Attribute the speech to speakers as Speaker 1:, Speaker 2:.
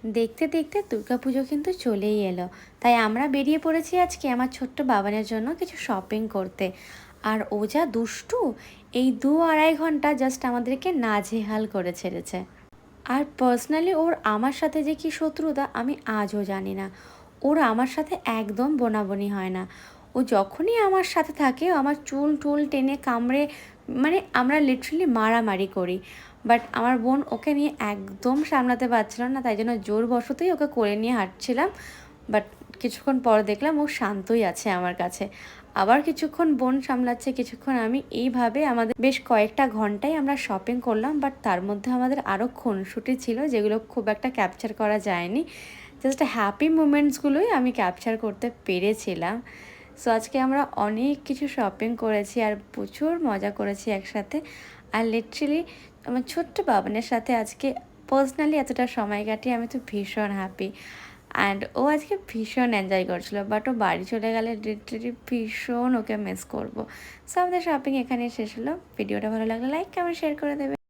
Speaker 1: দেখতে দেখতে দুর্গাপুজো কিন্তু চলেই এলো, তাই আমরা বেরিয়ে পড়েছি আজকে আমার ছোট্ট বাবানের জন্য কিছু শপিং করতে। আর ও যা দুষ্টু, এই 2-2.5 ঘন্টা জাস্ট আমাদেরকে নাজেহাল করে ছেড়েছে। আর পার্সোনালি ওর আমার সাথে যে কি শত্রুতা আমি আজও জানি না। ওর আমার সাথে একদম বোনাবনি হয় না। ও যখনই আমার সাথে থাকে ও আমার চুল টুল টেনে কামড়ে, মানে আমরা লিটারালি মারামারি করি। বাট আমার বোন ওকে নিয়ে একদম সামলাতে পারছিল না, তাই জন্য জোরবশতই ওকে কোলে নিয়ে হাঁটছিলাম। বাট কিছুক্ষণ পর দেখলাম ও শান্তই আছে আমার কাছে। আবার কিছুক্ষণ বোন সামলাচ্ছে, কিছুক্ষণ আমি। এইভাবে আমাদের বেশ কয়েকটা ঘন্টায় আমরা শপিং করলাম। বাট তার মধ্যে আমাদের আরও খুনসুটি ছিল, যেগুলো খুব একটা ক্যাপচার করা যায়নি। জাস্ট হ্যাপি মুমেন্টসগুলোই আমি ক্যাপচার করতে পেরেছিলাম। সো আজকে আমরা অনেক কিছু শপিং করেছি আর প্রচুর মজা করেছি একসাথে। আর লিটারেলি আমার ছোট্ট বাবানের সাথে আজকে পার্সোনালি এতটা সময় কাটিয়ে আমি তো ভীষণ হ্যাপি। অ্যান্ড ও আজকে ভীষণ এনজয় করছিল, বাট ও বাড়ি চলে গেলে লিটারেলি ভীষণ ওকে মিস করবো। সো আমাদের শপিং এখানে শেষ হলো। ভিডিওটা ভালো লাগলে লাইক কমেন্ট শেয়ার করে দেবে।